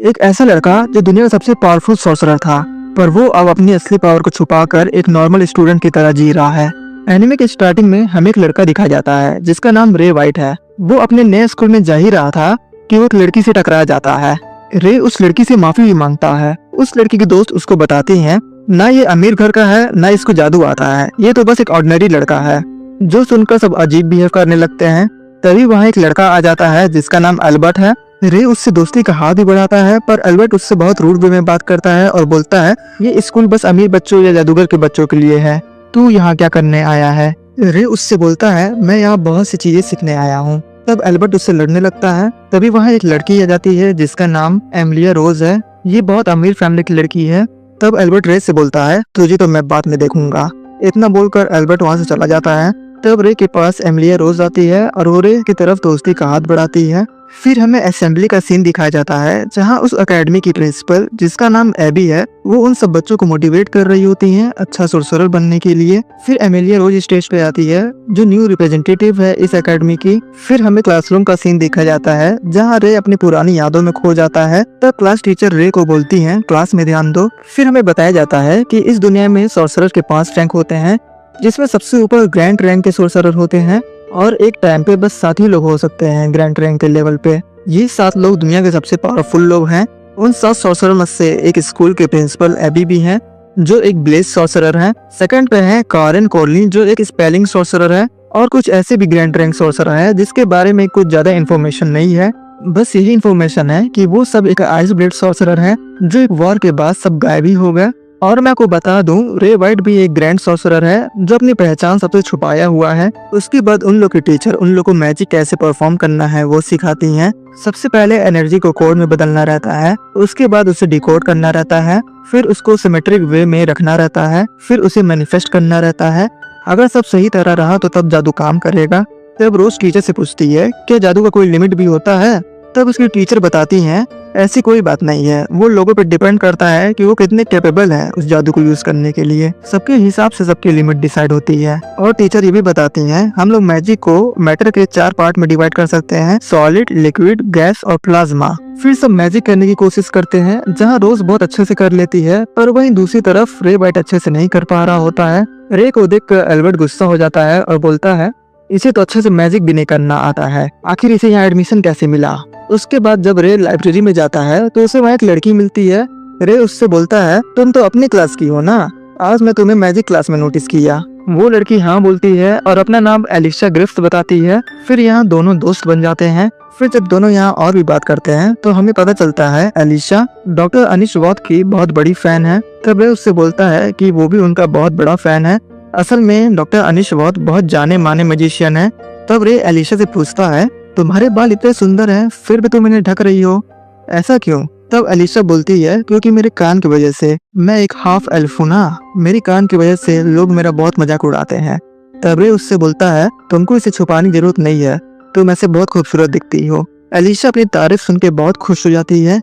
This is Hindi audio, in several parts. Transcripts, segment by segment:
एक ऐसा लड़का जो दुनिया का सबसे पावरफुल सॉर्सरर था, पर वो अब अपनी असली पावर को छुपाकर एक नॉर्मल स्टूडेंट की तरह जी रहा है। एनिमे के स्टार्टिंग में हमें एक लड़का दिखाया जाता है जिसका नाम रे वाइट है। वो अपने नए स्कूल में जा ही रहा था कि वो एक लड़की से टकरा जाता है। रे उस लड़की से माफी भी मांगता है। उस लड़की की दोस्त उसको बताती हैं, ना ये अमीर घर का है ना इसको जादू आता है, ये तो बस एक ऑर्डिनरी लड़का है। जो सुनकर सब अजीब बिहेव करने लगते हैं। तभी वहाँ एक लड़का आ जाता है जिसका नाम अल्बर्ट है। रे उससे दोस्ती का हाथ भी बढ़ाता है, पर अल्बर्ट उससे बहुत रूड वे में बात करता है और बोलता है ये स्कूल बस अमीर बच्चों या जादूगर के बच्चों के लिए है, तू यहाँ क्या करने आया है। रे उससे बोलता है मैं यहाँ बहुत सी चीजें सीखने आया हूँ। तब अल्बर्ट उससे लड़ने लगता है। तभी वहाँ एक लड़की आ जाती है जिसका नाम एमिलिया रोज है। ये बहुत अमीर फैमिली की लड़की है। तब अल्बर्ट रे से बोलता है तुझे तो मैं बाद में देखूंगा। इतना बोलकर अल्बर्ट वहाँ से चला जाता है। तब रे के पास एमिलिया रोज आती है और वो रे की तरफ दोस्ती का हाथ बढ़ाती है। फिर हमें असेंबली का सीन दिखाया जाता है जहां उस एकेडमी की प्रिंसिपल जिसका नाम एबी है वो उन सब बच्चों को मोटिवेट कर रही होती हैं अच्छा सोर्सरर बनने के लिए। फिर एमिलिया रोज स्टेज पे आती है जो न्यू रिप्रेजेंटेटिव है इस एकेडमी की। फिर हमें क्लासरूम का सीन देखा जाता है जहां रे अपनी पुरानी यादों में खो जाता है। तब क्लास टीचर रे को बोलती है क्लास में ध्यान दो। फिर हमें बताया जाता है कि इस दुनिया में सोर्सरर के 5 रैंक होते हैं, जिसमें सबसे ऊपर ग्रैंड रैंक के सोर्सरर होते हैं और एक टाइम पे बस 7 ही लोग हो सकते हैं ग्रैंड रैंक के लेवल पे। ये 7 लोग दुनिया के सबसे पावरफुल लोग हैं। उन 7 सॉर्सरर में से एक स्कूल के प्रिंसिपल एबी भी हैं जो एक ब्लेज सॉर्सरर है। सेकंड पे है कारेन कॉर्लिन जो एक स्पेलिंग सॉर्सरर है, और कुछ ऐसे भी ग्रैंड रैंक सॉर्सरर है जिसके बारे में कुछ ज्यादा इन्फॉर्मेशन नहीं है। बस यही इन्फॉर्मेशन है कि वो सब एक आइस ब्लेड सॉर्सरर है जो एक वॉर के बाद सब गायब ही हो गए। और मैं आपको बता दूं रे वाइट भी एक ग्रैंड सॉर्सरर है जो अपनी पहचान सबसे छुपाया हुआ है। उसके बाद उन लोग के टीचर उन लोग को मैजिक कैसे परफॉर्म करना है वो सिखाती हैं। सबसे पहले एनर्जी को कोड में बदलना रहता है, उसके बाद उसे डिकोड करना रहता है, फिर उसको सिमेट्रिक वे में रखना रहता है, फिर उसे मैनिफेस्ट करना रहता है। अगर सब सही तरह रहा तो तब जादू काम करेगा। तब रोज टीचर से पूछती है क्या जादू का कोई लिमिट भी होता है। तब उसकी टीचर बताती हैं ऐसी कोई बात नहीं है, वो लोगों पर डिपेंड करता है कि वो कितने कैपेबल हैं उस जादू को यूज करने के लिए। सबके हिसाब से सबकी लिमिट डिसाइड होती है। और टीचर ये भी बताती हैं हम लोग मैजिक को मैटर के 4 पार्ट में डिवाइड कर सकते हैं, सॉलिड, लिक्विड, गैस और प्लाज्मा। फिर सब मैजिक करने की कोशिश करते हैं जहाँ रोज बहुत अच्छे से कर लेती है, पर वहीं दूसरी तरफ रे वाइट अच्छे से नहीं कर पा रहा होता है। रे को देख कर अल्बर्ट गुस्सा हो जाता है और बोलता है इसे तो अच्छे से मैजिक भी नहीं करना आता है, आखिर इसे यहाँ एडमिशन कैसे मिला। उसके बाद जब रे लाइब्रेरी में जाता है तो उसे वहाँ एक लड़की मिलती है। रे उससे बोलता है तुम तो अपनी क्लास की हो ना, आज मैं तुम्हें मैजिक क्लास में नोटिस किया। वो लड़की हाँ बोलती है और अपना नाम एलिशा ग्रिफ्थ बताती है। फिर यहाँ दोनों दोस्त बन जाते हैं। फिर जब दोनों यहाँ और भी बात करते हैं तो हमें पता चलता है एलिशा डॉक्टर अनिश वॉथ की बहुत बड़ी फैन है। तब रे उससे बोलता है कि वो भी उनका बहुत बड़ा फैन है। असल में डॉक्टर अनिश वॉथ बहुत जाने माने मैजिशियन है। तब रे एलिशा से पूछता है तुम्हारे बाल इतने सुंदर हैं फिर भी तुम इन्हें ढक रही हो, ऐसा क्यों। तब एलिशा बोलती है क्योंकि मेरे कान की वजह से, मैं एक हाफ एल्फ हूँ ना, मेरी कान की वजह से लोग मेरा बहुत मजाक उड़ाते हैं। तब रे उससे बोलता है तुमको इसे छुपाने की जरूरत नहीं है, तुम ऐसे बहुत खूबसूरत दिखती हो। एलिशा अपनी तारीफ सुन के बहुत खुश हो जाती है।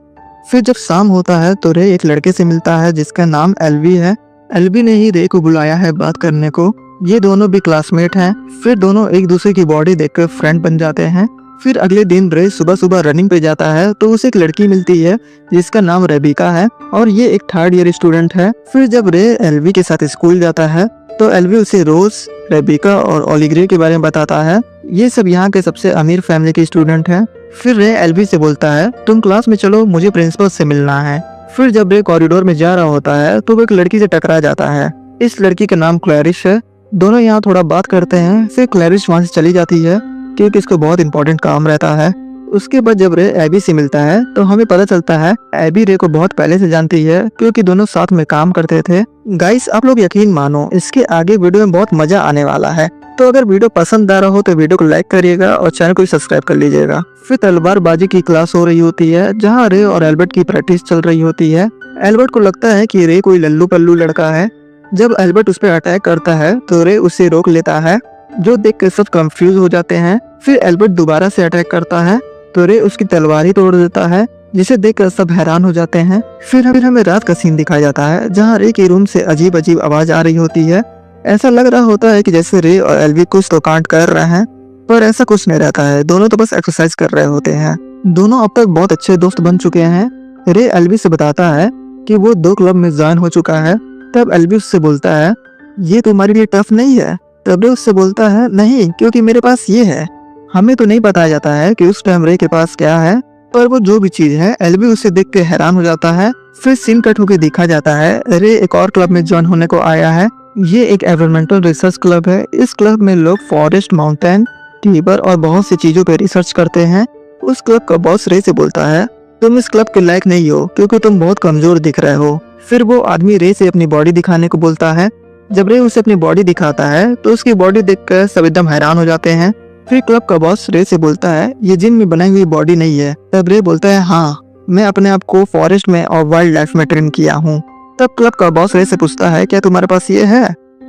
फिर जब शाम होता है तो रे एक लड़के से मिलता है जिसका नाम एल्वी है। एल्वी ने ही रे को बुलाया है बात करने को। ये दोनों भी क्लासमेट हैं। फिर दोनों एक दूसरे की बॉडी देखकर फ्रेंड बन जाते हैं। फिर अगले दिन रे सुबह सुबह रनिंग पे जाता है तो उसे एक लड़की मिलती है जिसका नाम रेबिका है और ये एक 3rd ईयर स्टूडेंट है। फिर जब रे एल्वी के साथ स्कूल जाता है तो एल्वी उसे रोज, रेबिका और ओलिग्रे के बारे में बताता है। ये सब यहाँ के सबसे अमीर फैमिली के स्टूडेंट हैं। फिर रे एल्वी से बोलता है तुम क्लास में चलो, मुझे प्रिंसिपल से मिलना है। फिर जब रे कॉरिडोर में जा रहा होता है तो वो एक लड़की से टकरा जाता है। इस लड़की का नाम क्लैरिश है। दोनों यहाँ थोड़ा बात करते हैं। फिर क्लैरिश वहाँ से चली जाती है क्योंकि इसको बहुत इंपॉर्टेंट काम रहता है। उसके बाद जब रे एबी से मिलता है तो हमें पता चलता है एबी रे को बहुत पहले से जानती है क्योंकि दोनों साथ में काम करते थे। गाइस आप लोग यकीन मानो इसके आगे वीडियो में बहुत मजा आने वाला है। तो अगर वीडियो पसंद आ रहा हो तो वीडियो को लाइक करिएगा और चैनल को सब्सक्राइब कर लीजिएगा। फिर तलवारबाजी की क्लास हो रही होती है जहाँ रे और एल्बर्ट की प्रैक्टिस चल रही होती है। एल्बर्ट को लगता है कि रे कोई लल्लू पल्लू लड़का है। जब एल्बर्ट उस पर अटैक करता है तो रे उसे रोक लेता है, जो देख कर सब कंफ्यूज हो जाते हैं। फिर एल्बर्ट दोबारा से अटैक करता है तो रे उसकी तलवार ही तोड़ देता है, जिसे देखकर सब हैरान हो जाते हैं। फिर हमें रात का सीन दिखाया जाता है जहाँ रे के रूम से अजीब अजीब आवाज आ रही होती है। ऐसा लग रहा होता है कि जैसे रे और एल्वी कुछ तो कांड कर रहे हैं, पर ऐसा कुछ नहीं रहता है। दोनों तो बस एक्सरसाइज कर रहे होते हैं। दोनों अब तक बहुत अच्छे दोस्त बन चुके हैं। रे एल्वी से बताता है कि वो 2 क्लब में ज्वाइन हो चुका है। तब एल्वी उससे बोलता है, ये तुम्हारे लिए टफ नहीं है? तब रे उससे बोलता है, नहीं, क्योंकि मेरे पास ये है। हमें तो नहीं बताया जाता है कि उस टाइम रे के पास क्या है, पर वो जो भी चीज है एल्वी उसे देख के हैरान हो जाता है। फिर सीन कट होके दिखा जाता है रे एक और क्लब में ज्वाइन होने को आया है। ये एक एनवायरमेंटल रिसर्च क्लब है। इस क्लब में लोग फॉरेस्ट, माउंटेन, टीबर और बहुत सी चीजों पे रिसर्च करते हैं। उस क्लब का बॉस रे से बोलता है, तुम इस क्लब के लायक नहीं हो क्योंकि तुम बहुत कमजोर दिख रहे हो। फिर वो आदमी रे से अपनी बॉडी दिखाने को बोलता है। जब रे उसे अपनी बॉडी दिखाता है तो उसकी बॉडी देखकर सब एकदम हैरान हो जाते हैं। फिर क्लब का बॉस रे से बोलता है, ये जिम में बनाई हुई बॉडी नहीं है। तब रे बोलता है, हाँ, मैं अपने आप को फॉरेस्ट में और वाइल्ड लाइफ में ट्रेन किया हूँ। तब क्लब का बॉस रे से पूछता है, क्या तुम्हारे पास ये है?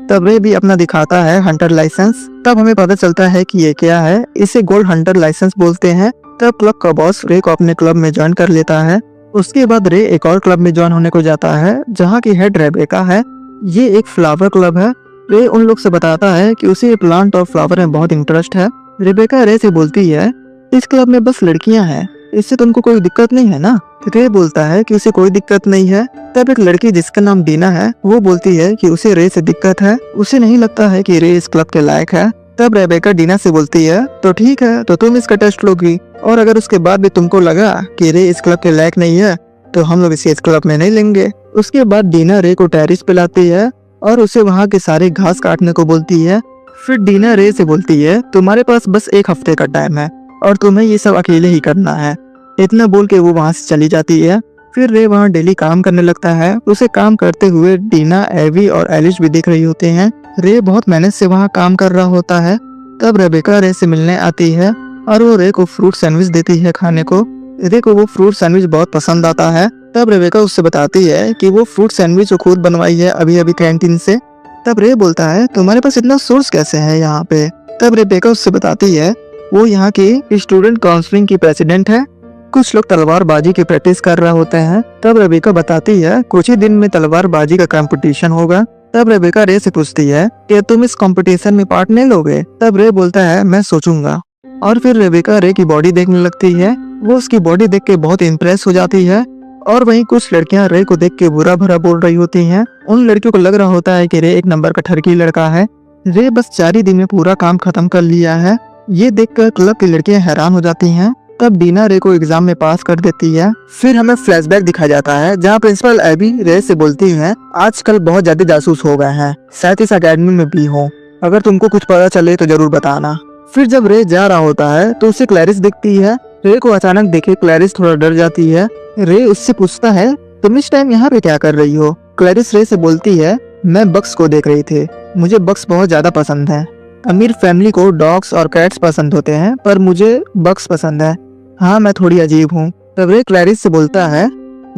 तब रे भी अपना दिखाता है हंटर लाइसेंस। तब हमें पता चलता है कि ये क्या है। इसे गोल्ड हंटर लाइसेंस बोलते हैं। तब क्लब का बॉस रे को अपने क्लब में ज्वाइन कर लेता है। उसके बाद रे एक और क्लब में ज्वाइन होने को जाता है जहाँ की हेड रेबेका है। ये एक फ्लावर क्लब है। रे उन लोग से बताता है कि उसे प्लांट और फ्लावर में बहुत इंटरेस्ट है। रेबेका रे से बोलती है, इस क्लब में बस लड़कियां हैं, इससे तुमको कोई दिक्कत नहीं है ना? रे बोलता है कि उसे कोई दिक्कत नहीं है। तब एक लड़की जिसका नाम डीना है वो बोलती है कि उसे रे से दिक्कत है, उसे नहीं लगता है कि रे इस क्लब के लायक है। तब रेबेका डीना से बोलती है, तो ठीक है, तो तुम इसका टेस्ट लोगी और अगर उसके बाद भी तुमको लगा कि रे इस क्लब के लायक नहीं है तो हम लोग इसे इस क्लब में नहीं लेंगे। उसके बाद डीना रे को टेरिस पे लाती है और उसे वहाँ के सारे घास काटने को बोलती है। फिर डीना रे से बोलती है, तुम्हारे पास बस 1 हफ्ते का टाइम है और तुम्हें ये सब अकेले ही करना है। इतना बोल के वो वहाँ से चली जाती है। फिर रे वहाँ डेली काम करने लगता है। उसे काम करते हुए डीना, एवी और एलिश भी दिख रही होते हैं। रे बहुत मेहनत से वहाँ काम कर रहा होता है। तब रेबेका रे से मिलने आती है और वो रे को फ्रूट सैंडविच देती है खाने को। रे को वो फ्रूट सैंडविच बहुत पसंद आता है। तब रेबेका उससे बताती है कि वो फ्रूट सैंडविच वो खुद बनवाई है अभी अभी कैंटीन से। तब रे बोलता है, तुम्हारे पास इतना सोर्स कैसे है यहाँ पे? तब रेबेका उससे बताती है, वो यहाँ की स्टूडेंट काउंसलिंग की प्रेसिडेंट है। कुछ लोग तलवारबाजी की प्रैक्टिस कर रहे होते हैं। तब रेबेका बताती है, कुछ ही दिन में तलवारबाजी का कंपटीशन होगा। तब रेबेका रे से पूछती है, क्या तुम इस कंपटीशन में पार्ट नहीं लोगे? तब रे बोलता है, मैं सोचूंगा। और फिर रेबेका रे की बॉडी देखने लगती है। वो उसकी बॉडी देख के बहुत इम्प्रेस हो जाती है और वहीं कुछ लड़कियां रे को देख के बुरा भरा बोल रही होती हैं। उन लड़कियों को लग रहा होता है कि रे एक नंबर का ठरकी लड़का है। रे बस 4 ही दिन में पूरा काम खत्म कर लिया है। ये देखकर क्लब की लड़कियां हैरान हो जाती हैं। तब डीना रे को एग्जाम में पास कर देती है। फिर हमें फ्लैशबैक दिखाया जाता है जहाँ प्रिंसिपल एबी रे से बोलती है, आजकल बहुत ज्यादा जासूस हो गए हैं, शायद इस अकेडमी में भी हो, अगर तुमको कुछ पता चले तो जरूर बताना। फिर जब रे जा रहा होता है तो उसे क्लैरिस दिखती है। रे को अचानक देखे क्लैरिस थोड़ा डर जाती है। रे उससे पूछता है, तुम इस टाइम यहाँ पे क्या कर रही हो? क्लैरिस रे से बोलती है, मैं बक्स को देख रही थी, मुझे बक्स बहुत ज्यादा पसंद है। अमीर फैमिली को डॉग्स और कैट्स पसंद होते हैं पर मुझे बक्स पसंद है। हाँ, मैं थोड़ी अजीब हूँ। तब रे क्लैरिस से बोलता है,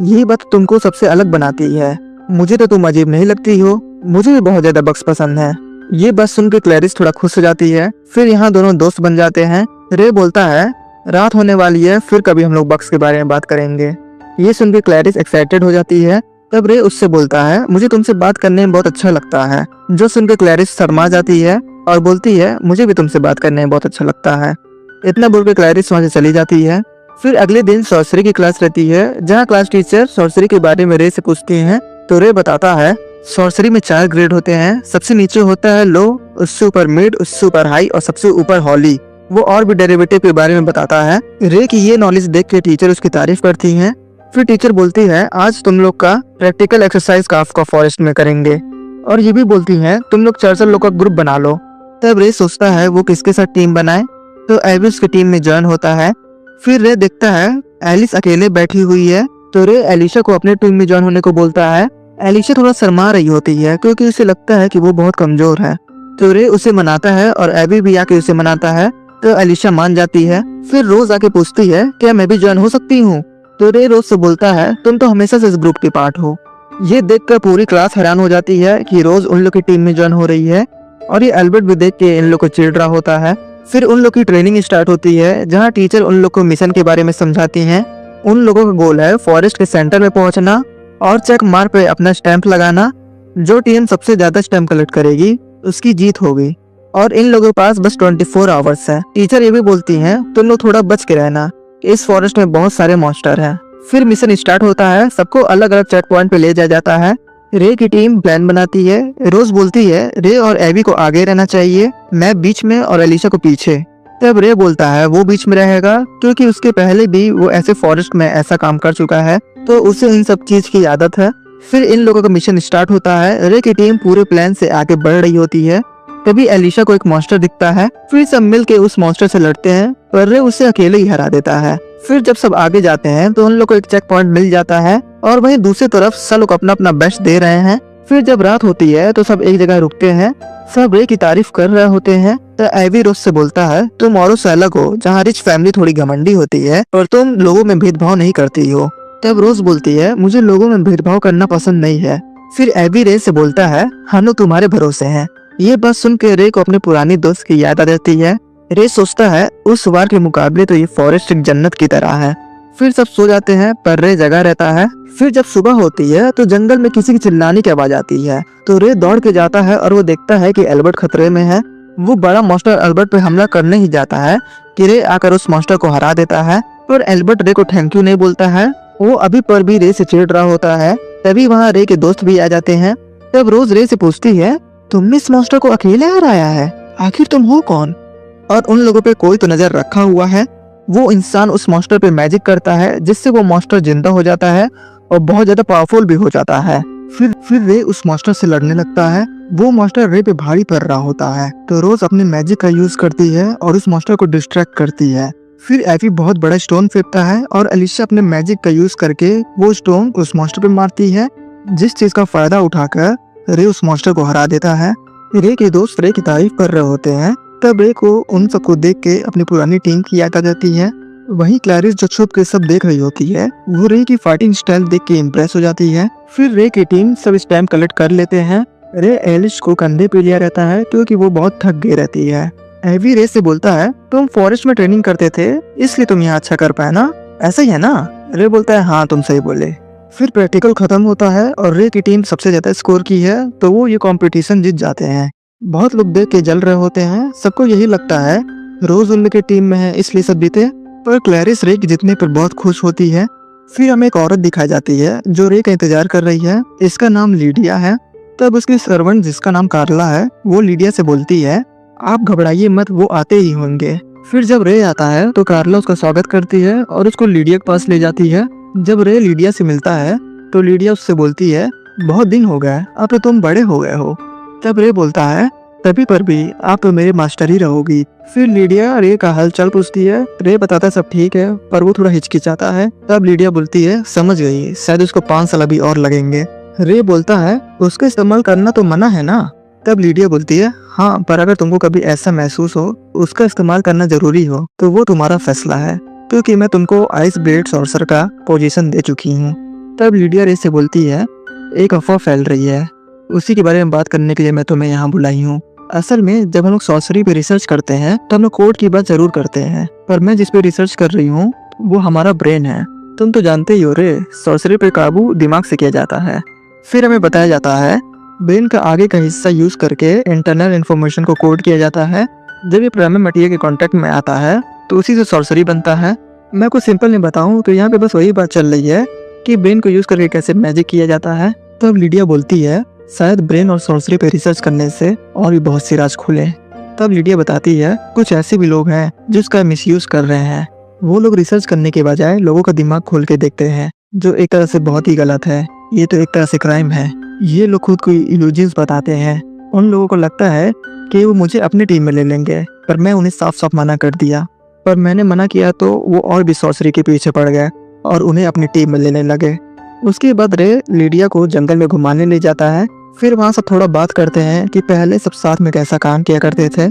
यही बात तुमको सबसे अलग बनाती है, मुझे तो तुम अजीब नहीं लगती हो, मुझे भी बहुत ज्यादा बक्स पसंद है। ये बात सुन के क्लैरिस थोड़ा खुश हो जाती है। फिर यहाँ दोनों दोस्त बन जाते हैं। रे बोलता है, रात होने वाली है, फिर कभी हम लोग बक्स के बारे में बात करेंगे। ये सुन के क्लैरिस एक्साइटेड हो जाती है। तब रे उससे बोलता है, मुझे तुमसे बात करने में बहुत अच्छा लगता है। जो सुन के क्लैरिस शर्मा जाती है और बोलती है, मुझे भी तुमसे बात करने में बहुत अच्छा लगता है। इतना बोल के क्लैरिस वहाँ से चली जाती है। फिर अगले दिन सॉर्सरी की क्लास रहती है जहाँ क्लास टीचर सॉर्सरी के बारे में रे से पूछती हैं। तो रे बताता है, सॉर्सरी में 4 ग्रेड होते हैं। सबसे नीचे होता है लो, उससे ऊपर मिड, उससे ऊपर हाई और सबसे ऊपर हॉली। वो और भी डेरिवेटिव के बारे में बताता है। रे की ये नॉलेज देख के टीचर उसकी तारीफ करती हैं। फिर टीचर बोलती है, आज तुम लोग का प्रैक्टिकल एक्सरसाइज काफका फॉरेस्ट में करेंगे। और ये भी बोलती है, तुम लोग 4 लोग का ग्रुप बना लो। तब रे सोचता है वो किसके साथ टीम बनाए, तो एविस की टीम में ज्वाइन होता है। फिर रे देखता है एलिस अकेले बैठी हुई है। तो रे एलिशा को अपने टीम में ज्वाइन होने को बोलता है। एलिशा थोड़ा शर्मा रही होती है क्योंकि उसे लगता है कि वो बहुत कमजोर है। तो रे उसे मनाता है और एबी भी आके उसे मनाता है। तो एलिशा मान जाती है। फिर रोज आके पूछती है, क्या मैं भी ज्वाइन हो सकती हूँ? तो रे रोज से बोलता है, तुम तो हमेशा से इस ग्रुप की पार्ट हो। ये देखकर पूरी क्लास हैरान हो जाती है कि रोज उन लोग की टीम में ज्वाइन हो रही है। और ये एल्बर्ट भी देख के इन लोग को चिढ़ रहा होता है। फिर उन लोग की ट्रेनिंग स्टार्ट होती है जहाँ टीचर उन लोग को मिशन के बारे में समझाती हैं। उन लोगों का गोल है फॉरेस्ट के सेंटर में पहुंचना और चेक मार्क पे अपना स्टैंप लगाना। जो टीम सबसे ज्यादा स्टैंप कलेक्ट करेगी उसकी जीत होगी। और इन लोगों के पास बस 24 आवर्स है। टीचर ये भी बोलती हैं, तुम लोग थोड़ा बच के रहना, इस फॉरेस्ट में बहुत सारे मॉन्स्टर हैं। फिर मिशन स्टार्ट होता है, सबको अलग अलग चेक पॉइंट पे ले जाया जाता है। रे की टीम प्लान बनाती है। रोज बोलती है रे और एबी को आगे रहना चाहिए, मैं बीच में और एलिशा को पीछे। तब रे बोलता है वो बीच में रहेगा क्योंकि उसके पहले भी वो ऐसे फॉरेस्ट में ऐसा काम कर चुका है, तो उसे इन सब चीज की आदत है। फिर इन लोगों का मिशन स्टार्ट होता है। रे की टीम पूरे प्लान से आगे बढ़ रही होती है। तभी एलिशा को एक मॉन्स्टर दिखता है। फिर सब मिलके उस मॉन्स्टर से लड़ते हैं, पर रे उसे अकेले ही हरा देता है। फिर जब सब आगे जाते हैं तो उन लोग को एक चेक पॉइंट मिल जाता है और वहीं दूसरी तरफ सब लोग अपना अपना बेस्ट दे रहे हैं। फिर जब रात होती है तो सब एक जगह रुकते हैं, सब रे की तारीफ कर रहे होते हैं। तो एवी रोज से बोलता है तुम औरों से अलग हो, जहाँ रिच फैमिली थोड़ी घमंडी होती है और तुम लोगों में भेदभाव नहीं करती हो। तब रोज बोलती है मुझे लोगों में भेदभाव करना पसंद नहीं है। फिर एवी रे से बोलता है हम लोग तुम्हारे भरोसे हैं। ये बात सुन के रे को अपने पुरानी दोस्त की याद आ जाती है। रे सोचता है उस बार के मुकाबले तो ये फॉरेस्ट एक जन्नत की तरह है। फिर सब सो जाते हैं पर रे जगा रहता है। फिर जब सुबह होती है तो जंगल में किसी की चिल्लाने की आवाज आती है, तो रे दौड़ के जाता है और वो देखता है कि एल्बर्ट खतरे में है। वो बड़ा मॉन्स्टर एल्बर्ट पे हमला करने ही जाता है कि रे आकर उस मॉन्स्टर को हरा देता है, पर एल्बर्ट रे को थैंक यू नहीं बोलता है। वो अभी पर भी रे से चिढ़ रहा होता है। तभी वहाँ रे के दोस्त भी आ जाते हैं। तब रोज रे से पूछती है तुमने इस मॉन्स्टर को अकेले हराया है, आखिर तुम हो कौन? और उन लोगों पे कोई तो नजर रखा हुआ है। वो इंसान उस मॉन्स्टर पे मैजिक करता है जिससे वो मॉन्स्टर जिंदा हो जाता है और बहुत ज्यादा पावरफुल भी हो जाता है। फिर रे उस मॉन्स्टर से लड़ने लगता है। वो मॉन्स्टर रे पे भारी पड़ रहा होता है, तो रोज अपने मैजिक का यूज करती है और उस मॉन्स्टर को डिस्ट्रैक्ट करती है। फिर एफी बहुत बड़ा स्टोन फेंकता है और एलिशा अपने मैजिक का यूज करके वो स्टोन उस मॉन्स्टर पे मारती है, जिस चीज का फायदा उठाकर रे उस मॉन्स्टर को हरा देता है। रे के दोस्त रे की तारीफ कर रहे होते हैं। तब रे को उन सबको देख के अपनी पुरानी टीम की याद आ जाती है। वहीं क्लैरिस जो छुप के सब देख रही होती है, वो रे की फाइटिंग स्टाइल देख के इम्प्रेस हो जाती है। फिर रे की टीम सब स्टैम्प कलेक्ट कर लेते हैं। रे एलिश को कंधे पे लिया रहता है क्योंकि वो बहुत थक गई रहती है। एवी रे से बोलता है तुम फॉरेस्ट में ट्रेनिंग करते थे इसलिए तुम यहाँ अच्छा कर पाए ना, ऐसा ही है ना? रे बोलता है हाँ तुम सही बोले। फिर प्रैक्टिकल खत्म होता है और रे की टीम सबसे ज्यादा स्कोर की है, तो वो ये कंपटीशन जीत जाते हैं। बहुत लोग देख के जल रहे होते हैं। सबको यही लगता है रोज उन के टीम में है इसलिए सब जीते, पर क्लैरिस रे के जीतने पर बहुत खुश होती है। फिर हमें एक औरत दिखाई जाती है जो रे का इंतजार कर रही है। इसका नाम लीडिया है। तब उसकी सर्वेंट जिसका नाम कार्ला है वो लीडिया से बोलती है आप घबराइए मत, वो आते ही होंगे। फिर जब रे आता है तो कार्ला उसका स्वागत करती है और उसको लीडिया के पास ले जाती है। जब रे लीडिया से मिलता है तो लीडिया उससे बोलती है बहुत दिन हो गए, अब तो तुम बड़े हो गए हो। तब रे बोलता है तभी पर भी आप तो मेरे मास्टर ही रहोगी। फिर लीडिया रे का हालचाल पूछती है। रे बताता है सब ठीक है, पर वो थोड़ा हिचकिचाता है। तब लीडिया बोलती है समझ गई, शायद उसको 5 साल अभी और लगेंगे। रे बोलता है उसका इस्तेमाल करना तो मना है ना? तब लीडिया बोलती है हाँ, पर अगर तुमको कभी ऐसा महसूस हो उसका इस्तेमाल करना जरूरी हो तो वो तुम्हारा फैसला है, क्योंकि मैं तुमको आइस ब्लेड सॉर्सर का पोजीशन दे चुकी हूँ। तब लीडिया रे से बोलती है एक अफवाह फैल रही है, उसी के बारे में बात करने के लिए मैं तुम्हें यहाँ बुलाई हूँ। असल में जब हम लोग सॉर्सरी पे रिसर्च करते हैं तो हम लोग कोड की बात जरूर करते हैं, पर मैं जिस पे रिसर्च कर रही हूँ वो हमारा ब्रेन है। तुम तो जानते ही हो रे, सॉर्सरी पे काबू दिमाग से किया जाता है। फिर हमें बताया जाता है ब्रेन का आगे का हिस्सा यूज करके इंटरनल इन्फॉर्मेशन को कोड किया जाता है। जब ये प्राइमरी मटेरियल के कांटेक्ट में आता है तो उसी से सॉर्सरी बनता है। मैं कुछ सिंपल नहीं बताऊं तो यहाँ पे बस वही बात चल रही है कि ब्रेन को यूज करके कैसे मैजिक किया जाता है। तब लीडिया बोलती है शायद ब्रेन और सॉर्सरी पे रिसर्च करने से और भी बहुत सी राज खुले। तब लीडिया बताती है कुछ ऐसे भी लोग हैं जिसका मिसयूज कर रहे हैं। वो लोग रिसर्च करने के बजाय लोगों का दिमाग खोल के देखते हैं, जो एक तरह से बहुत ही गलत है। ये तो एक तरह से क्राइम है। ये लोग खुद को इल्यूजन्स बताते हैं। उन लोगों को लगता है कि वो मुझे अपनी टीम में ले लेंगे, पर मैं उन्हें साफ साफ मना कर दिया। पर मैंने मना किया तो वो और भी सॉर्सरी के पीछे पड़ गए और उन्हें अपनी टीम में लेने लगे। उसके बाद रे लीडिया को जंगल में घुमाने ले जाता है। फिर वहाँ सब थोड़ा बात करते हैं कि पहले सब साथ में कैसा काम किया करते थे।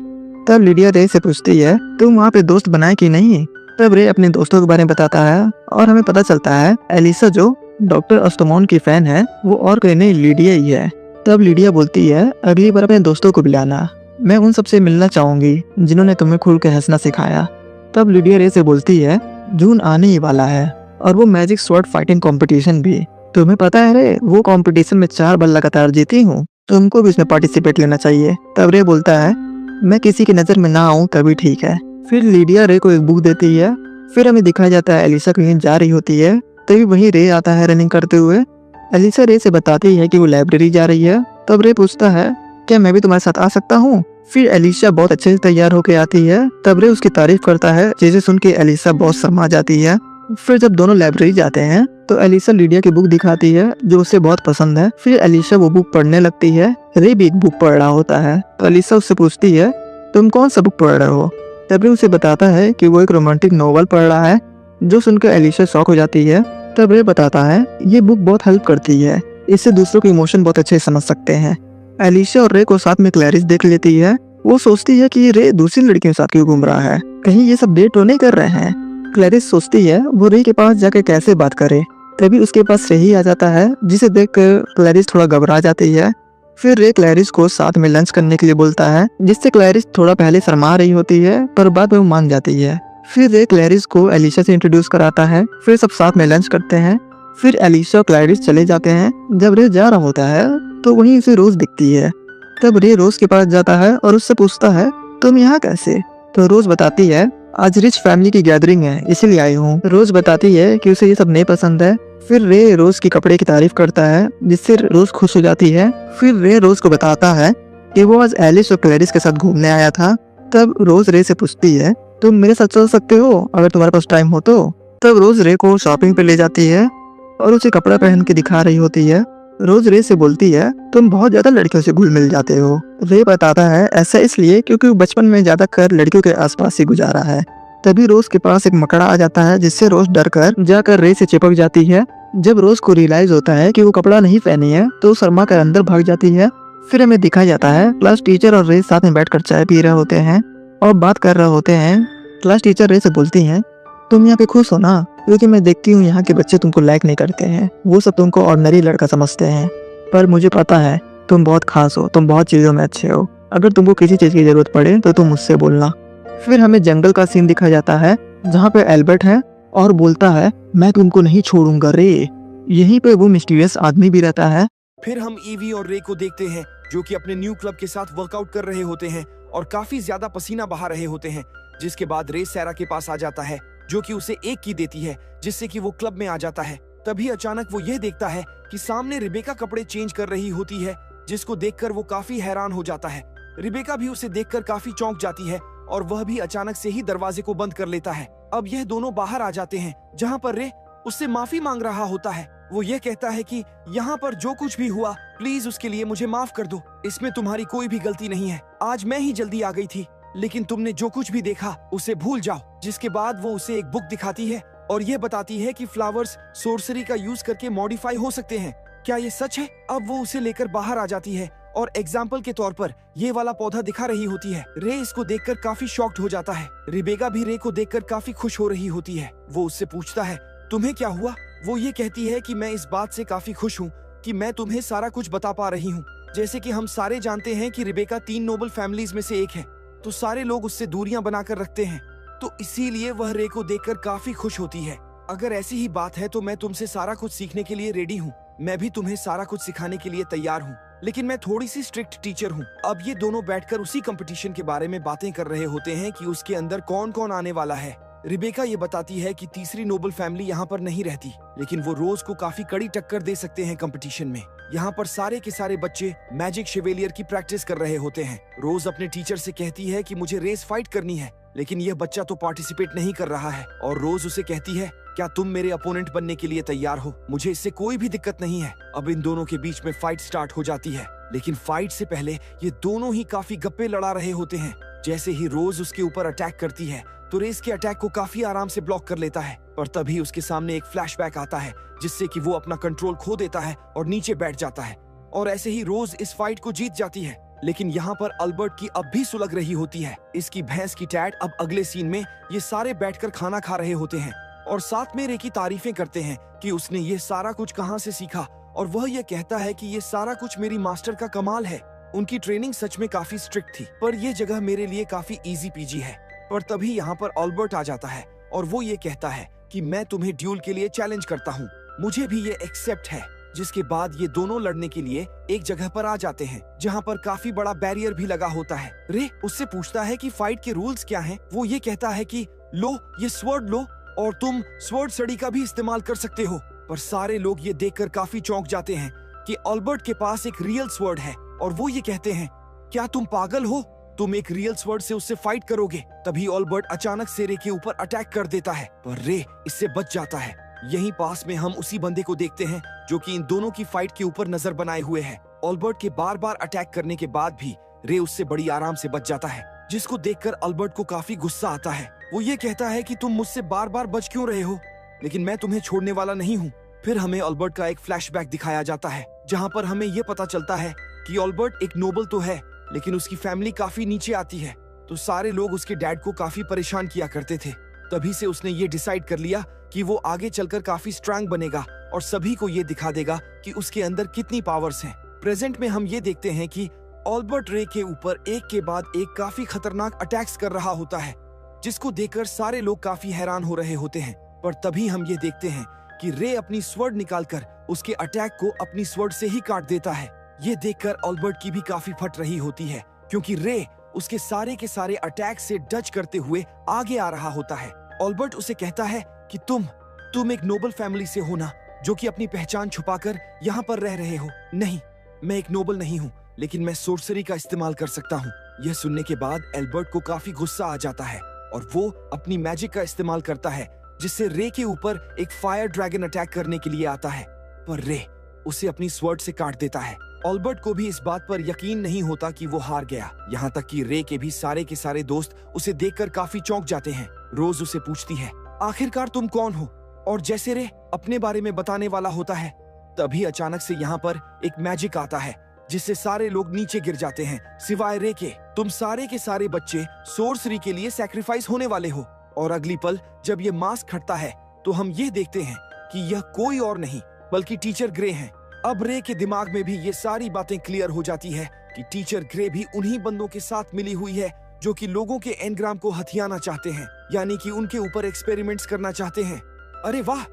तब लीडिया रे से पूछती है तुम वहाँ पे दोस्त बनाए कि नहीं? तब रे अपने दोस्तों के बारे में बताता है और हमें पता चलता है एलिसा जो डॉक्टर अस्तमोन की फैन है वो और कोई नहीं लीडिया ही है। तब लीडिया बोलती है अगली बार अपने दोस्तों को बुलाना, मैं उन सबसे मिलना चाहूंगी जिन्होंने तुम्हें खुल के हंसना सिखाया। तब लीडिया रे से बोलती है जून आने ही वाला है और वो मैजिक स्वॉर्ड फाइटिंग कंपटीशन भी। तुम्हें पता है रे, वो कंपटीशन में 4 बार लगातार जीती हूँ, तुमको भी इसमें पार्टिसिपेट लेना चाहिए। तब रे बोलता है मैं किसी की नजर में ना आऊँ तभी ठीक है। फिर लीडिया रे को एक बुक देती है। फिर हमें दिखाया जाता है एलिसा कहीं जा रही होती है, तभी वहीं रे आता है रनिंग करते हुए। एलिसा रे से बताती है कि वो लाइब्रेरी जा रही है। तब रे पूछता है, क्या मैं भी तुम्हारे साथ आ सकता हूँ? फिर एलिसा बहुत अच्छे से तैयार होकर आती है। तब रे उसकी तारीफ करता है, जिसे सुन के एलिसा बहुत शर्मा जाती है। फिर जब दोनों लाइब्रेरी जाते हैं तो एलिसा लिडिया की बुक दिखाती है जो उसे बहुत पसंद है। फिर एलिसा वो बुक पढ़ने लगती है। रे भी एक बुक पढ़ रहा होता है तो एलिसा उससे पूछती है, तुम कौन सा बुक पढ़ रहे हो? तब रे उसे बताता है कि वो एक रोमांटिक नॉवल पढ़ रहा है, जो सुनकर एलिसा शॉक हो जाती है। तब रे बताता है, ये बुक बहुत हेल्प करती है, इससे दूसरों के इमोशन बहुत अच्छे से समझ सकते हैं। एलिसा और रे को साथ में क्लैरिस देख लेती है। वो सोचती है कि रे दूसरी लड़कियों के साथ क्यों घूम रहा है, कहीं ये सब डेट तो नहीं कर रहे हैं। क्लैरिस सोचती है वो रे के पास जाकर कैसे बात करे। तभी उसके पास रे ही आ जाता है, जिसे देखकर क्लैरिस थोड़ा घबरा जाती है। फिर रे क्लैरिस को साथ में लंच करने के लिए बोलता है, जिससे क्लैरिस थोड़ा पहले शर्मा रही होती है पर बाद में वो मान जाती है। फिर रे क्लैरिस को एलिसा से इंट्रोड्यूस कराता है। फिर सब साथ में लंच करते हैं। फिर एलिसा और क्लैरिस चले जाते हैं। जब रे जा रहा होता है तो वहीं उसे रोज दिखती है। तब रे रोज के पास जाता है और उससे पूछता है, तुम यहाँ कैसे? तो रोज बताती है, आज रिच फैमिली की गैदरिंग है इसीलिए आई हूँ। रोज बताती है कि उसे ये सब नहीं पसंद है। फिर रे रोज की कपड़े की तारीफ करता है, जिससे रोज खुश हो जाती है। फिर रे रोज को बताता है कि वो आज एलिस और क्लैरिस के साथ घूमने आया था। तब रोज रे से पूछती है, तुम मेरे साथ चल सकते हो अगर तुम्हारे पास टाइम हो तो। तब रोज रे को शॉपिंग पे ले जाती है और उसे कपड़ा पहन के दिखा रही होती है। रोज रे से बोलती है, तुम बहुत ज्यादा लड़कियों से घुल मिल जाते हो। रे बताता है, ऐसा इसलिए क्योंकि वो बचपन में ज्यादा कर लड़कियों के आसपास ही गुजारा है। तभी रोज के पास एक मकड़ा आ जाता है, जिससे रोज डर कर जाकर रे से चिपक जाती है। जब रोज को रियलाइज होता है कि वो कपड़ा नहीं पहनी है तो शर्मा कर अंदर भाग जाती है। फिर हमें दिखाया जाता है क्लास टीचर और रे साथ में बैठकर चाय पी रहे होते हैं और बात कर रहे होते हैं। क्लास टीचर रे से बोलती हैं, तुम यहाँ पे खुश हो ना? क्योंकि मैं देखती हूँ यहाँ के बच्चे तुमको लाइक नहीं करते हैं, वो सब तुमको ऑर्डिनरी लड़का समझते हैं, पर मुझे पता है तुम बहुत खास हो, तुम बहुत चीज़ों में अच्छे हो। अगर तुमको किसी चीज़ की जरूरत पड़े तो तुम मुझसे बोलना। फिर हमें जंगल का सीन दिखाया जाता है, जहाँ पे एल्बर्ट है और बोलता है, मैं तुमको नहीं छोड़ूंगा रे। यहीं पे वो मिस्टीरियस आदमी भी रहता है। फिर हम ईवी और रे को देखते हैं, जो कि अपने न्यू क्लब के साथ वर्कआउट कर रहे होते हैं और काफी ज्यादा पसीना बहा रहे होते हैं। जिसके बाद रे सैरा के पास आ जाता है, जो कि उसे एक की देती है, जिससे कि वो क्लब में आ जाता है। तभी अचानक वो ये देखता है कि सामने रिबेका कपड़े चेंज कर रही होती है, जिसको देखकर वो काफी हैरान हो जाता है। रिबेका भी उसे देखकर काफी चौंक जाती है और वह भी अचानक से ही दरवाजे को बंद कर लेता है। अब यह दोनों बाहर आ जाते हैं, जहाँ पर रे उससे माफी मांग रहा होता है। वो ये कहता है कि यहाँ पर जो कुछ भी हुआ प्लीज उसके लिए मुझे माफ कर दो, इसमें तुम्हारी कोई भी गलती नहीं है। आज मैं ही जल्दी आ गई थी, लेकिन तुमने जो कुछ भी देखा उसे भूल जाओ। जिसके बाद वो उसे एक बुक दिखाती है और ये बताती है कि फ्लावर्स सोर्सरी का यूज करके मॉडिफाई हो सकते हैं। क्या ये सच है? अब वो उसे लेकर बाहर आ जाती है और एग्जाम्पल के तौर पर ये वाला पौधा दिखा रही होती है। रे इसको देखकर काफी शॉक्ड हो जाता है। रिबेका भी रे को देखकर काफी खुश हो रही होती है। वो उससे पूछता है, तुम्हें क्या हुआ? वो ये कहती है कि मैं इस बात से काफी खुश हूँ कि मैं तुम्हें सारा कुछ बता पा रही हूँ। जैसे कि हम सारे जानते हैं कि रिबेका 3 नोबल फैमिलीज में से एक है, तो सारे लोग उससे दूरियां बनाकर रखते हैं, तो इसीलिए वह रे को देखकर काफी खुश होती है। अगर ऐसी ही बात है तो मैं तुमसे सारा कुछ सीखने के लिए रेडी हूँ। मैं भी तुम्हें सारा कुछ सिखाने के लिए तैयार हूँ, लेकिन मैं थोड़ी सी स्ट्रिक्ट टीचर हूँ। अब ये दोनों बैठकर उसी कंपटीशन के बारे में बातें कर रहे होते हैं कि उसके अंदर कौन कौन आने वाला है। रिबेका ये बताती है कि तीसरी नोबल फैमिली यहाँ पर नहीं रहती, लेकिन वो रोज को काफी कड़ी टक्कर दे सकते हैं कंपटीशन में। यहाँ पर सारे के सारे बच्चे मैजिक शेवेलियर की प्रैक्टिस कर रहे होते हैं। रोज अपने टीचर से कहती है कि मुझे रेस फाइट करनी है, लेकिन यह बच्चा तो पार्टिसिपेट नहीं कर रहा है। और रोज उसे कहती है, क्या तुम मेरे अपोनेंट बनने के लिए तैयार हो? मुझे इससे कोई भी दिक्कत नहीं है। अब इन दोनों के बीच में फाइट स्टार्ट हो जाती है, लेकिन फाइट से पहले ये दोनों ही काफी गप्पे लड़ा रहे होते हैं। जैसे ही रोज उसके ऊपर अटैक करती है तो रेस के अटैक को काफी आराम से ब्लॉक कर लेता है, पर तभी उसके सामने एक फ्लैशबैक आता है, जिससे कि वो अपना कंट्रोल खो देता है और नीचे बैठ जाता है। और ऐसे ही रोज इस फाइट को जीत जाती है। लेकिन यहाँ पर अल्बर्ट की अब भी सुलग रही होती है। इसकी भैंस की टैट अब अगले सीन में ये सारे बैठकर खाना खा रहे होते हैं और साथ में रे की तारीफें करते हैं कि उसने ये सारा कुछ कहाँ से सीखा, और वह ये कहता है कि ये सारा कुछ मेरी मास्टर का कमाल है। उनकी ट्रेनिंग सच में काफी स्ट्रिक्ट थी, पर यह जगह मेरे लिए काफी इजी पीजी है। पर तभी यहाँ पर अल्बर्ट आ जाता है और वो ये कहता है कि मैं तुम्हें ड्यूल के लिए चैलेंज करता हूँ, मुझे भी ये एक्सेप्ट है। जिसके बाद ये दोनों लड़ने के लिए एक जगह पर आ जाते हैं, जहाँ पर काफी बड़ा बैरियर भी लगा होता है। रे उससे पूछता है कि फाइट के रूल्स क्या हैं। वो ये कहता है कि लो ये स्वर्ड लो और तुम स्वर्ड सड़ी का भी इस्तेमाल कर सकते हो। पर सारे लोग ये देखकर काफी चौंक जाते हैं कि ऑल्बर्ट के पास एक रियल स्वर्ड है और वो ये कहते हैं, क्या तुम पागल हो? तुम एक रियल स्वर्ड से उससे फाइट करोगे? तभी ऑल्बर्ट अचानक से रे के ऊपर अटैक कर देता है, पर रे इससे बच जाता है। यहीं पास में हम उसी बंदे को देखते हैं जो कि इन दोनों की फाइट के ऊपर नजर बनाए हुए है। ऑल्बर्ट के बार बार अटैक करने के बाद भी रे उससे बड़ी आराम से बच जाता है, जिसको देखकर ऑल्बर्ट को काफी गुस्सा आता है। वो ये कहता है कि तुम मुझसे बार बार बच क्यों रहे हो, लेकिन मैं तुम्हें छोड़ने वाला नहीं हूँ। फिर हमें ऑल्बर्ट का एक फ्लैशबैक दिखाया जाता है, जहाँ पर हमें ये पता चलता है कि ऑल्बर्ट एक नोबल तो है, लेकिन उसकी फैमिली काफी नीचे आती है, तो सारे लोग उसके डैड को काफी परेशान किया करते थे। तभी से उसने ये डिसाइड कर लिया कि वो आगे चलकर काफी स्ट्रांग बनेगा और सभी को ये दिखा देगा कि उसके अंदर कितनी पावर्स हैं। प्रेजेंट में हम ये देखते हैं कि ऑल्बर्ट रे के ऊपर एक के बाद एक काफी खतरनाक अटैक्स कर रहा होता है, जिसको देखकर सारे लोग काफी हैरान हो रहे होते हैं। पर तभी हम ये देखते हैं कि रे अपनी स्वर्ड निकालकर उसके अटैक को अपनी स्वर्ड से ही काट देता है। ये देखकर ऑल्बर्ट की भी काफी फट रही होती है, क्योंकि रे उसके सारे के सारे अटैक से डच करते हुए आगे आ रहा होता है। ऑल्बर्ट उसे कहता है कि तुम एक नोबल फैमिली से हो ना, जो कि अपनी पहचान छुपाकर यहाँ पर रह रहे हो। नहीं, मैं एक नोबल नहीं हूँ, लेकिन मैं सोर्सरी का इस्तेमाल कर सकता हूँ। यह सुनने के बाद एल्बर्ट को काफी गुस्सा आ जाता है और वो अपनी मैजिक का इस्तेमाल करता है, जिससे रे के ऊपर एक फायर ड्रैगन अटैक करने के लिए आता है, पर रे उसे अपनी स्वर्ड से काट देता है। ऑल्बर्ट को भी इस बात पर यकीन नहीं होता कि वो हार गया। यहाँ तक कि रे के भी सारे के सारे दोस्त उसे देखकर काफी चौंक जाते हैं। रोज उसे पूछती है, आखिरकार तुम कौन हो? और जैसे रे अपने बारे में बताने वाला होता है, तभी अचानक से यहाँ पर एक मैजिक आता है, जिससे सारे लोग नीचे गिर जाते हैं सिवाय रे के। तुम सारे के सारे बच्चे सोर्सरी के लिए सैक्रिफाइस होने वाले हो। और अगली पल जब ये मास्क हटता है तो हम ये देखते हैं कि यह कोई और नहीं बल्कि टीचर ग्रे हैं। अब रे के दिमाग में भी ये सारी बातें क्लियर हो जाती है कि टीचर ग्रे भी उन्हीं बंदों के साथ मिली हुई है जो कि लोगों के एनग्राम को हथियाना चाहते हैं, यानी कि उनके ऊपर एक्सपेरिमेंट्स करना चाहते हैं। अरे वाह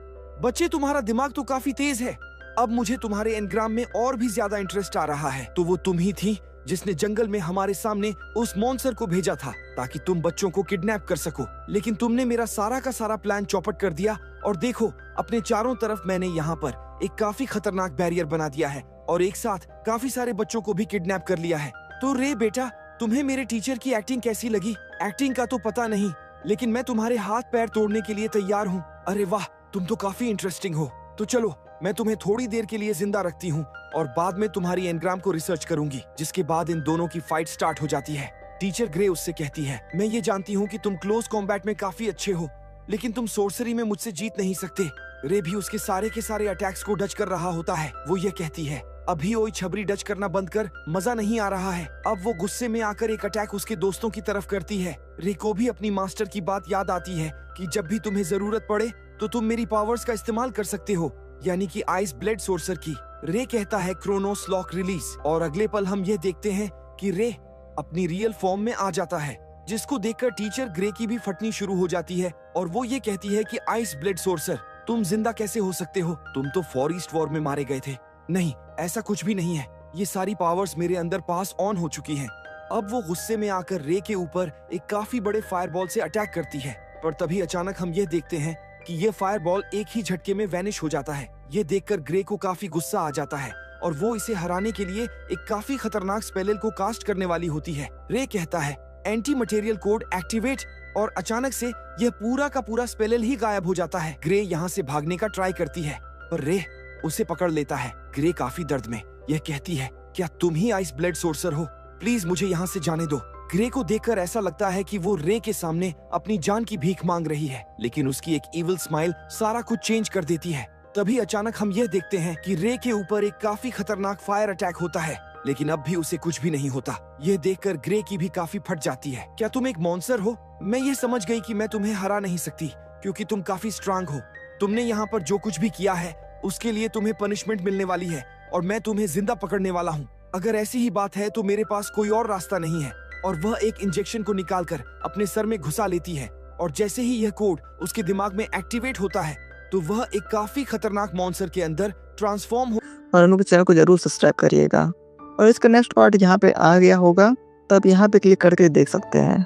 बच्चे, तुम्हारा दिमाग तो काफी तेज है। अब मुझे तुम्हारे एनग्राम में और भी ज्यादा इंटरेस्ट आ रहा है। तो वो तुम ही थी जिसने जंगल में हमारे सामने उस मॉन्स्टर को भेजा था ताकि तुम बच्चों को किडनैप कर सको, लेकिन तुमने मेरा सारा का सारा प्लान चौपट कर दिया। और देखो, अपने चारों तरफ मैंने यहाँ पर एक काफी खतरनाक बैरियर बना दिया है और एक साथ काफी सारे बच्चों को भी किडनैप कर लिया है। तो रे बेटा, तुम्हें मेरे टीचर की एक्टिंग कैसी लगी? एक्टिंग का तो पता नहीं, लेकिन मैं तुम्हारे हाथ पैर तोड़ने के लिए तैयार हूँ। अरे वाह, तुम तो काफी इंटरेस्टिंग हो। तो चलो, मैं तुम्हें थोड़ी देर के लिए जिंदा रखती हूँ और बाद में तुम्हारी एनग्राम को रिसर्च करूंगी। जिसके बाद इन दोनों की फाइट स्टार्ट हो जाती है। टीचर ग्रे उससे कहती है, मैं ये जानती हूँ कि तुम क्लोज कॉम्बैट में काफी अच्छे हो, लेकिन तुम सोर्सरी में मुझसे जीत नहीं सकते। रे भी उसके सारे के सारे अटैक्स को डच कर रहा होता है। वो ये कहती है, अभी ओई छबरी डच करना बंद कर, मजा नहीं आ रहा है। अब वो गुस्से में आकर एक अटैक उसके दोस्तों की तरफ करती है। रे को भी अपनी मास्टर की बात याद आती है कि जब भी तुम्हें जरूरत पड़े तो तुम मेरी पावर्स का इस्तेमाल कर सकते हो, यानी कि आइस ब्लेड सोर्सर की। रे कहता है क्रोनोस लॉक रिलीज, और अगले पल हम ये देखते हैं कि रे अपनी रियल फॉर्म में आ जाता है, जिसको देखकर टीचर ग्रे की भी फटनी शुरू हो जाती है और वो ये कहती है कि आइस ब्लेड सोर्सर, तुम जिंदा कैसे हो सकते हो? तुम तो फॉरेस्ट वॉर में मारे गए थे। नहीं, ऐसा कुछ भी नहीं है। ये सारी पावर्स मेरे अंदर पास ऑन हो चुकी हैं। अब वो गुस्से में आकर रे के ऊपर एक काफी बड़े फायरबॉल से अटैक करती है, पर तभी अचानक हम ये देखते हैं कि ये फायरबॉल एक ही झटके में वैनिश हो जाता है। ये देखकर ग्रे को काफी गुस्सा आ जाता है और वो इसे हराने के लिए एक काफी खतरनाक स्पेल को कास्ट करने वाली होती है। रे कहता है, एंटी मटेरियल कोड एक्टिवेट, और अचानक से यह पूरा का पूरा स्पेल ही गायब हो जाता है। ग्रे यहाँ से भागने का ट्राई करती है, पर रे उसे पकड़ लेता है। ग्रे काफी दर्द में यह कहती है, क्या तुम ही आइस ब्लेड सोर्सर हो? प्लीज मुझे यहाँ से जाने दो। ग्रे को देखकर ऐसा लगता है कि वो रे के सामने अपनी जान की भीख मांग रही है, लेकिन उसकी एक इविल स्माइल सारा कुछ चेंज कर देती है। तभी अचानक हम यह देखते हैं कि रे के ऊपर एक काफी खतरनाक फायर अटैक होता है, लेकिन अब भी उसे कुछ भी नहीं होता। यह देखकर ग्रे की भी काफी फट जाती है। क्या तुम एक मॉन्स्टर हो? मैं ये समझ गई कि मैं तुम्हें हरा नहीं सकती, क्योंकि तुम काफी स्ट्रांग हो। तुमने यहाँ पर जो कुछ भी किया है उसके लिए तुम्हें पनिशमेंट मिलने वाली है, और मैं तुम्हें जिंदा पकड़ने वाला हूँ। अगर ऐसी ही बात है तो मेरे पास कोई और रास्ता नहीं है। और वह एक इंजेक्शन को निकालकर अपने सर में घुसा लेती है, और जैसे ही यह कोड उसके दिमाग में एक्टिवेट होता है तो वह एक काफी खतरनाक मॉन्स्टर के अंदर ट्रांसफॉर्म हो। और उनके चैनल को जरूर सब्सक्राइब करिएगा, और इसका नेक्स्ट पार्ट यहाँ पे आ गया होगा, तब यहाँ पे क्लिक करके देख सकते हैं।